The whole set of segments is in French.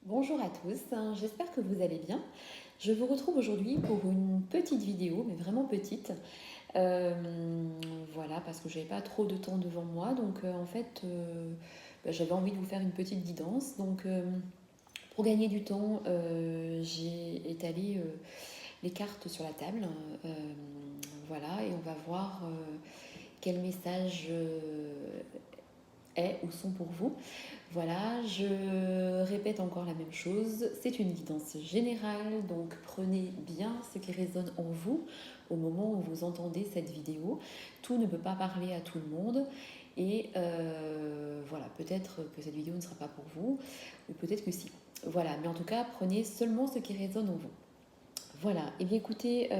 Bonjour à tous, j'espère que vous allez bien. Je vous retrouve aujourd'hui pour une petite vidéo, mais vraiment petite. Euh, voilà, parce que j'avais pas trop de temps devant moi, donc j'avais envie de vous faire une petite guidance. Pour gagner du temps, j'ai étalé les cartes sur la table. Euh, voilà, et on va voir quel message est ou sont pour vous. Voilà, je répète encore la même chose, c'est une guidance générale, donc prenez bien ce qui résonne en vous au moment où vous entendez cette vidéo. Tout ne peut pas parler à tout le monde et voilà, peut-être que cette vidéo ne sera pas pour vous ou peut-être que si. Voilà, mais en tout cas, prenez seulement ce qui résonne en vous. Voilà, et bien écoutez,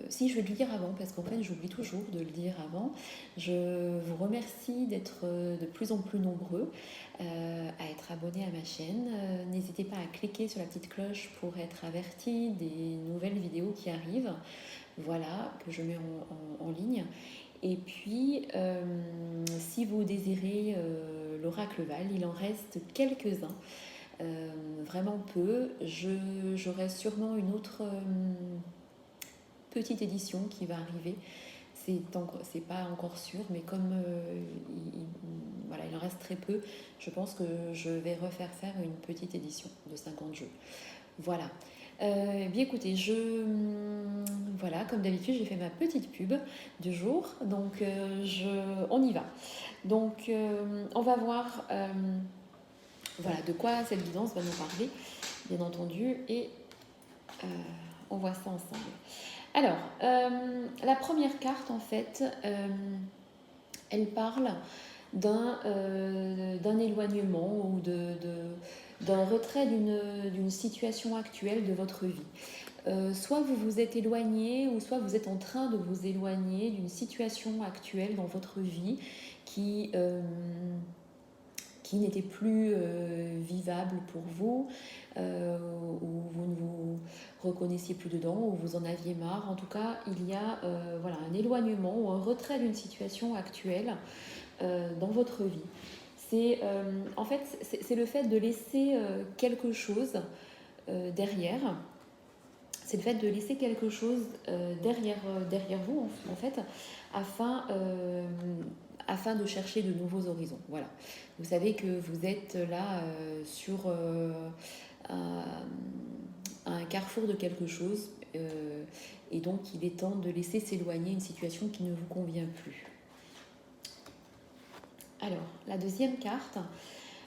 si je vais le dire avant, parce qu'en fait j'oublie toujours de le dire avant, je vous remercie d'être de plus en plus nombreux à être abonnés à ma chaîne. N'hésitez pas à cliquer sur la petite cloche pour être averti des nouvelles vidéos qui arrivent, voilà, que je mets en ligne. Et puis, si vous désirez l'oracle Val, il en reste quelques-uns, vraiment peu. J'aurai sûrement une autre petite édition qui va arriver. C'est pas encore sûr, mais comme voilà, il en reste très peu, je pense que je vais refaire faire une petite édition de 50 jeux. Voilà. Bien écoutez, voilà, comme d'habitude, j'ai fait ma petite pub du jour, donc on y va. On va voir voilà, de quoi cette guidance va nous parler, bien entendu, et euh, on voit ça ensemble. Alors, la première carte, en fait, elle parle d'un éloignement ou d'un retrait d'une situation actuelle de votre vie. Soit vous vous êtes éloigné, ou soit vous êtes en train de vous éloigner d'une situation actuelle dans votre vie qui, euh, qui n'était plus vivable pour vous, où vous ne vous reconnaissiez plus dedans, où vous en aviez marre. En tout cas, il y a voilà, un éloignement ou un retrait d'une situation actuelle dans votre vie. En fait, c'est le fait de laisser quelque chose derrière. C'est le fait de laisser quelque chose derrière vous, en fait, afin, afin de chercher de nouveaux horizons. Voilà. Vous savez que vous êtes là sur un, un carrefour de quelque chose, et donc il est temps de laisser s'éloigner une situation qui ne vous convient plus. Alors, la deuxième carte,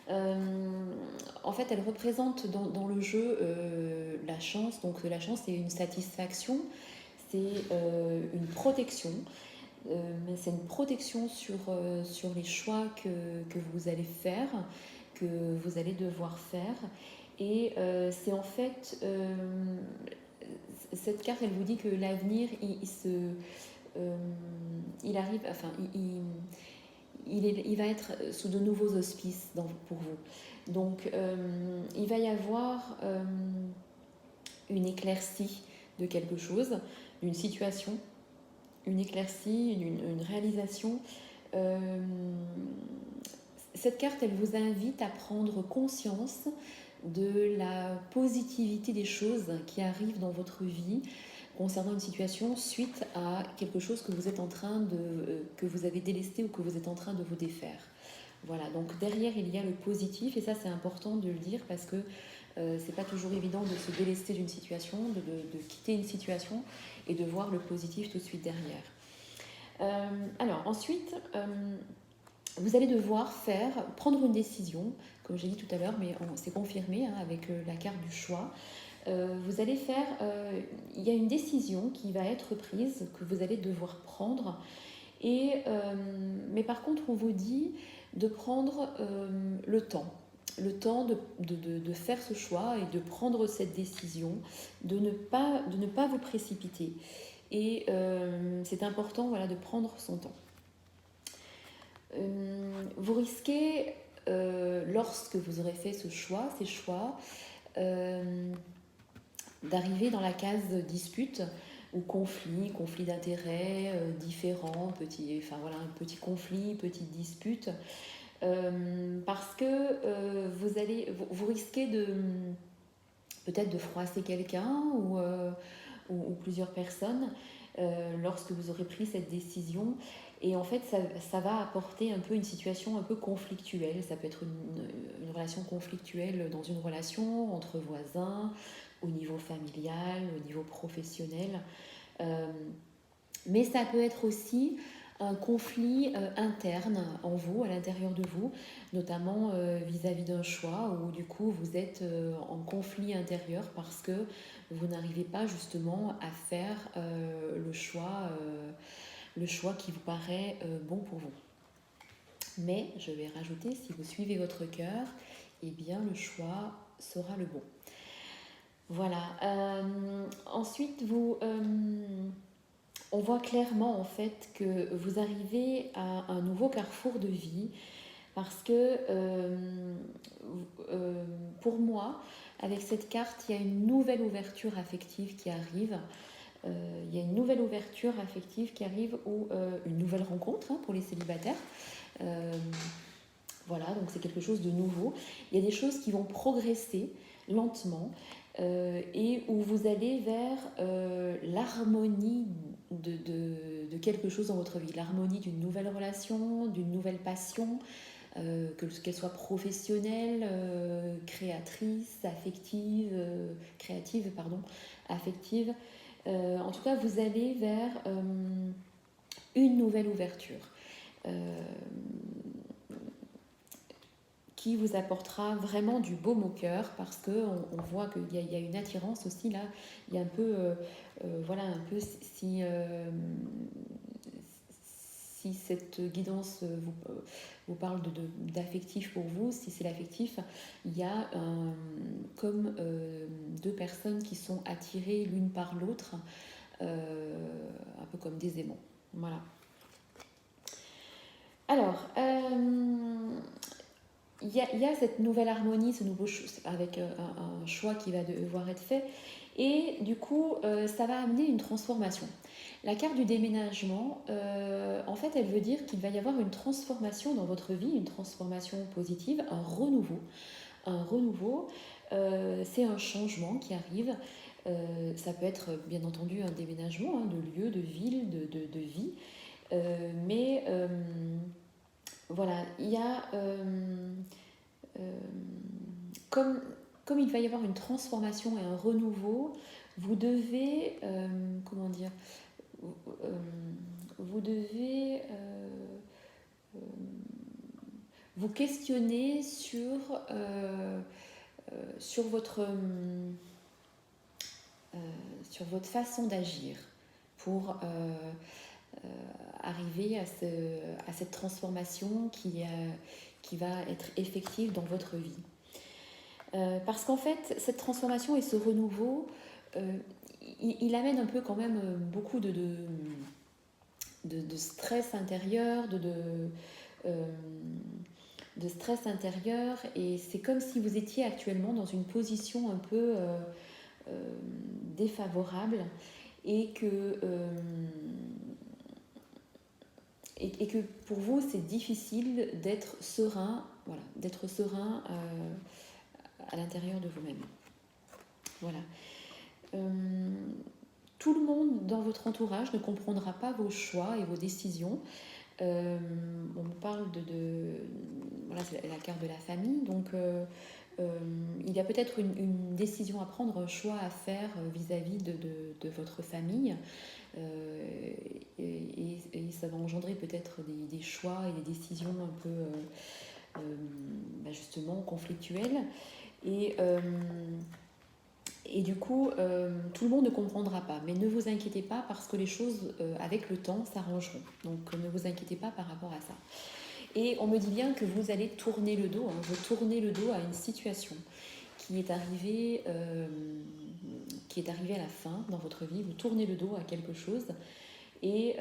en fait, elle représente dans le jeu la chance. Donc, la chance, c'est une satisfaction, c'est une protection. Mais c'est une protection sur les choix que vous allez faire, que vous allez devoir faire. Et c'est en fait, cette carte, elle vous dit que l'avenir, euh, il arrive, enfin, il va être sous de nouveaux auspices pour vous. Donc, il va y avoir une éclaircie de quelque chose, d'une situation, une éclaircie, une réalisation. Euh, cette carte, elle vous invite à prendre conscience de la positivité des choses qui arrivent dans votre vie concernant une situation suite à quelque chose que vous êtes en train que vous avez délesté ou que vous êtes en train de vous défaire. Voilà, donc derrière il y a le positif et ça c'est important de le dire parce que c'est pas toujours évident de se délester d'une situation, de quitter une situation et de voir le positif tout de suite derrière. Alors ensuite, vous allez devoir prendre une décision, comme j'ai dit tout à l'heure, mais c'est confirmé hein, avec la carte du choix. Vous allez faire, il y a une décision qui va être prise, que vous allez devoir prendre, mais par contre on vous dit de prendre le temps de faire ce choix et de prendre cette décision, de ne pas vous précipiter. Et c'est important voilà, de prendre son temps. Vous risquez, lorsque vous aurez fait ces choix, d'arriver dans la case dispute ou conflit d'intérêts différents, enfin voilà, un petit conflit, petite dispute, parce que vous risquez peut-être de froisser quelqu'un ou plusieurs personnes lorsque vous aurez pris cette décision. Et en fait, ça va apporter un peu une situation un peu conflictuelle. Ça peut être une relation conflictuelle dans une relation entre voisins, au niveau familial, au niveau professionnel. Mais ça peut être aussi un conflit interne en vous, à l'intérieur de vous, notamment vis-à-vis d'un choix où du coup vous êtes en conflit intérieur parce que vous n'arrivez pas justement à faire le choix qui vous paraît bon pour vous. Mais je vais rajouter, si vous suivez votre cœur, eh bien le choix sera le bon. Voilà. Ensuite, on voit clairement en fait que vous arrivez à un nouveau carrefour de vie parce que pour moi, avec cette carte, il y a une nouvelle ouverture affective qui arrive. Il y a une nouvelle ouverture affective qui arrive ou une nouvelle rencontre pour les célibataires. Voilà, donc c'est quelque chose de nouveau. Il y a des choses qui vont progresser lentement et où vous allez vers l'harmonie de quelque chose dans votre vie, l'harmonie d'une nouvelle relation, d'une nouvelle passion, qu'elle soit professionnelle, affective. En tout cas, vous allez vers une nouvelle ouverture qui vous apportera vraiment du baume au cœur parce qu'on voit qu'il y a une attirance aussi là. Il y a un peu, voilà, un peu si cette guidance vous parle d'affectif pour vous, si c'est l'affectif, il y a comme deux personnes qui sont attirées l'une par l'autre, un peu comme des aimants. Voilà. Alors, il y a cette nouvelle harmonie, ce nouveau avec un choix qui va devoir être fait. Et du coup, ça va amener une transformation. La carte du déménagement, en fait, elle veut dire qu'il va y avoir une transformation dans votre vie, une transformation positive, un renouveau. Un renouveau, c'est un changement qui arrive. Ça peut être bien entendu un déménagement de lieu, de ville, de vie. Mais voilà, il y a comme il va y avoir une transformation et un renouveau, vous devez comment dire, vous devez vous questionner sur votre façon d'agir pour arriver à cette transformation qui va être effective dans votre vie. Parce qu'en fait, cette transformation et ce renouveau, il amène un peu quand même beaucoup de stress intérieur, de stress intérieur, et c'est comme si vous étiez actuellement dans une position un peu défavorable et que pour vous c'est difficile d'être serein, voilà, d'être serein à l'intérieur de vous-même. Voilà. Tout le monde dans votre entourage ne comprendra pas vos choix et vos décisions. On parle voilà, c'est la carte de la famille, donc il y a peut-être une décision à prendre, un choix à faire vis-à-vis de votre famille, et ça va engendrer peut-être des choix et des décisions un peu justement conflictuelles, et du coup tout le monde ne comprendra pas, mais ne vous inquiétez pas parce que les choses avec le temps s'arrangeront, donc ne vous inquiétez pas par rapport à ça. Et on me dit bien que vous allez tourner le dos, vous tournez le dos à une situation qui est arrivée à la fin dans votre vie, vous tournez le dos à quelque chose et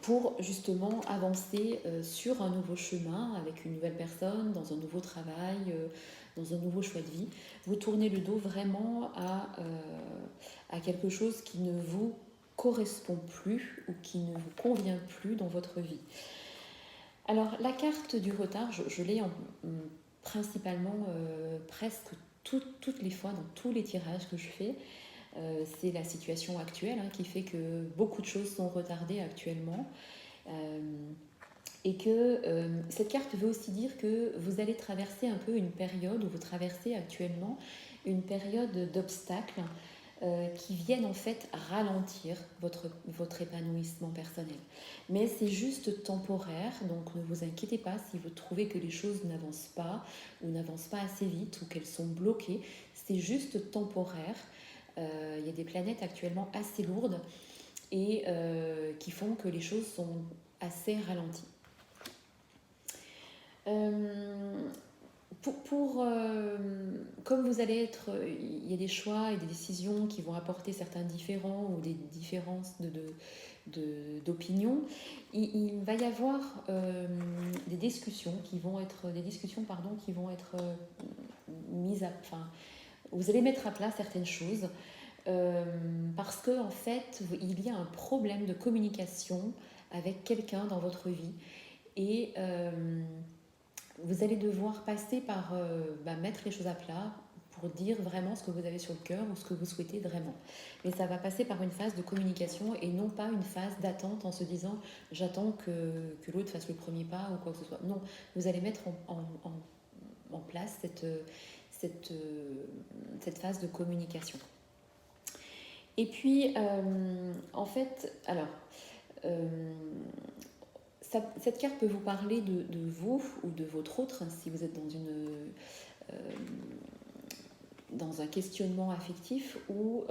pour justement avancer sur un nouveau chemin avec une nouvelle personne, dans un nouveau travail, dans un nouveau choix de vie. Vous tournez le dos vraiment à quelque chose qui ne vous correspond plus ou qui ne vous convient plus dans votre vie. Alors, la carte du retard, je l'ai principalement presque toutes les fois dans tous les tirages que je fais. C'est la situation actuelle qui fait que beaucoup de choses sont retardées actuellement. Euh, et que cette carte veut aussi dire que vous allez traverser un peu une période, ou vous traversez actuellement une période d'obstacles qui viennent en fait ralentir votre épanouissement personnel. Mais c'est juste temporaire, donc ne vous inquiétez pas si vous trouvez que les choses n'avancent pas ou n'avancent pas assez vite ou qu'elles sont bloquées. C'est juste temporaire. Il y a des planètes actuellement assez lourdes et qui font que les choses sont assez ralenties. Comme vous allez être, il y a des choix et des décisions qui vont apporter certains différents ou des différences d'opinion, il va y avoir des discussions qui vont être mises à, enfin, vous allez mettre à plat certaines choses parce que en fait il y a un problème de communication avec quelqu'un dans votre vie et vous allez devoir passer par mettre les choses à plat pour dire vraiment ce que vous avez sur le cœur ou ce que vous souhaitez vraiment. Mais ça va passer par une phase de communication et non pas une phase d'attente en se disant j'attends que l'autre fasse le premier pas ou quoi que ce soit. Non, vous allez mettre en place cette phase de communication. Et puis, en fait, alors, cette carte peut vous parler de vous ou de votre autre, si vous êtes dans un questionnement affectif où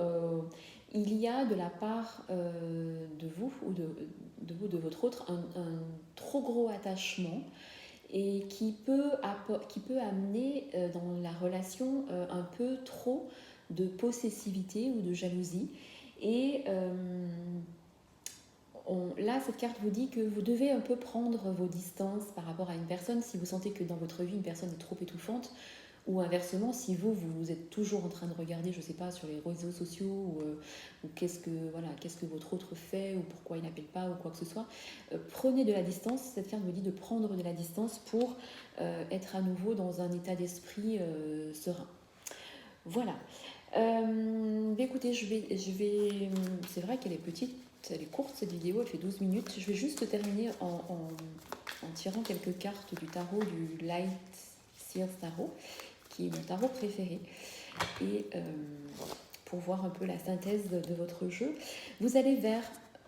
il y a de la part de vous ou de votre autre un trop gros attachement et qui peut amener dans la relation un peu trop de possessivité ou de jalousie. Et là, cette carte vous dit que vous devez un peu prendre vos distances par rapport à une personne si vous sentez que dans votre vie, une personne est trop étouffante. Ou inversement, si vous êtes toujours en train de regarder, je ne sais pas, sur les réseaux sociaux, ou qu'est-ce que votre autre fait, ou pourquoi il n'appelle pas, ou quoi que ce soit, prenez de la distance. Cette carte vous dit de prendre de la distance pour être à nouveau dans un état d'esprit serein. Voilà. Écoutez, c'est vrai qu'elle est petite, elle est courte cette vidéo, elle fait 12 minutes. Je vais juste terminer en tirant quelques cartes du tarot du Light Sears Tarot, qui est mon tarot préféré. Et pour voir un peu la synthèse de votre jeu, vous allez vers,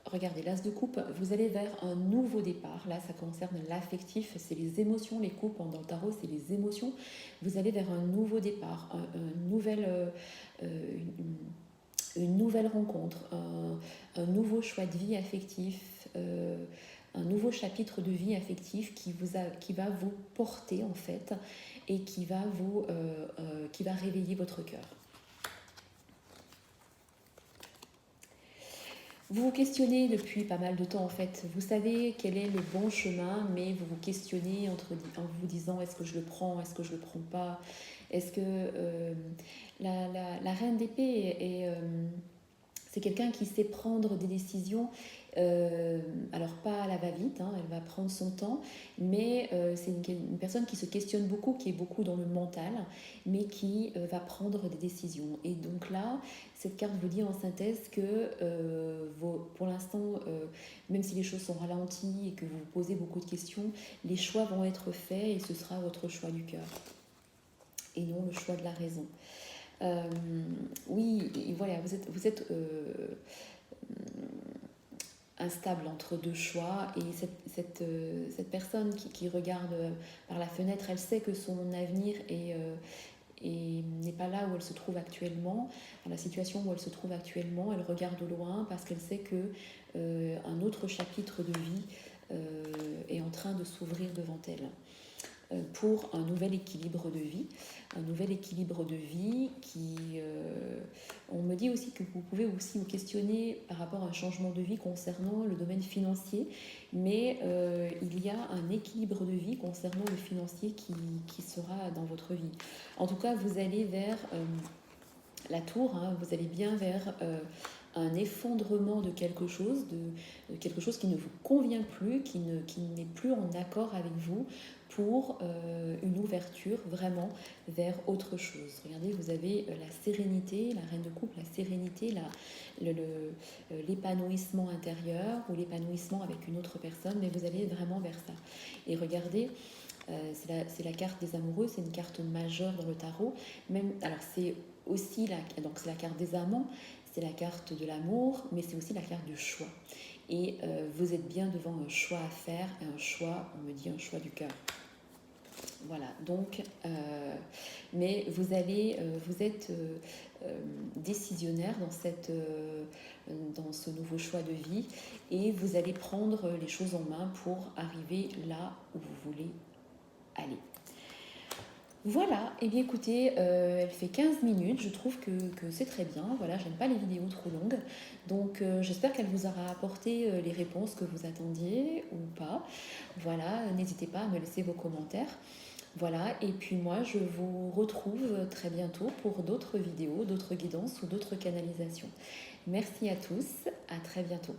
regardez, l'as de coupe, vous allez vers un nouveau départ. Là, ça concerne l'affectif, c'est les émotions. Les coupes dans le tarot, c'est les émotions. Vous allez vers un nouveau départ, une nouvelle rencontre, un nouveau choix de vie affectif, un nouveau chapitre de vie affectif qui va vous porter en fait et qui va réveiller votre cœur. Vous vous questionnez depuis pas mal de temps en fait. Vous savez quel est le bon chemin, mais vous vous questionnez en vous disant est-ce que je le prends, est-ce que je le prends pas. Est-ce que la reine d'épée c'est quelqu'un qui sait prendre des décisions, alors pas à la va-vite, elle va prendre son temps, mais c'est une personne qui se questionne beaucoup, qui est beaucoup dans le mental, mais qui va prendre des décisions. Et donc là, cette carte vous dit en synthèse que pour l'instant, même si les choses sont ralenties et que vous vous posez beaucoup de questions, les choix vont être faits et ce sera votre choix du cœur et non le choix de la raison. Oui, voilà, vous êtes instable entre deux choix et cette personne qui regarde par la fenêtre, elle sait que son avenir n'est pas là où elle se trouve actuellement, dans la situation où elle se trouve actuellement. Elle regarde au loin parce qu'elle sait que un autre chapitre de vie est en train de s'ouvrir devant elle pour un nouvel équilibre de vie. Un nouvel équilibre de vie on me dit aussi que vous pouvez aussi vous questionner par rapport à un changement de vie concernant le domaine financier, mais il y a un équilibre de vie concernant le financier qui sera dans votre vie. En tout cas, vous allez vers la tour, hein, vous allez bien vers un effondrement de quelque chose qui ne vous convient plus, qui n'est plus en accord avec vous, pour une ouverture vraiment vers autre chose. Regardez, vous avez la sérénité, la reine de coupe, la sérénité, l'épanouissement intérieur ou l'épanouissement avec une autre personne, mais vous allez vraiment vers ça. Et regardez, c'est la carte des amoureux, c'est une carte majeure dans le tarot. Même, alors c'est aussi donc c'est la carte des amants, c'est la carte de l'amour, mais c'est aussi la carte du choix. Et vous êtes bien devant un choix à faire, un choix, on me dit un choix du cœur. Voilà, donc, mais vous êtes décisionnaire dans ce nouveau choix de vie, et vous allez prendre les choses en main pour arriver là où vous voulez aller. Voilà, et bien écoutez, elle fait 15 minutes, je trouve que c'est très bien. Voilà, j'aime pas les vidéos trop longues, donc j'espère qu'elle vous aura apporté les réponses que vous attendiez ou pas. Voilà, n'hésitez pas à me laisser vos commentaires. Voilà, et puis moi je vous retrouve très bientôt pour d'autres vidéos, d'autres guidances ou d'autres canalisations. Merci à tous, à très bientôt.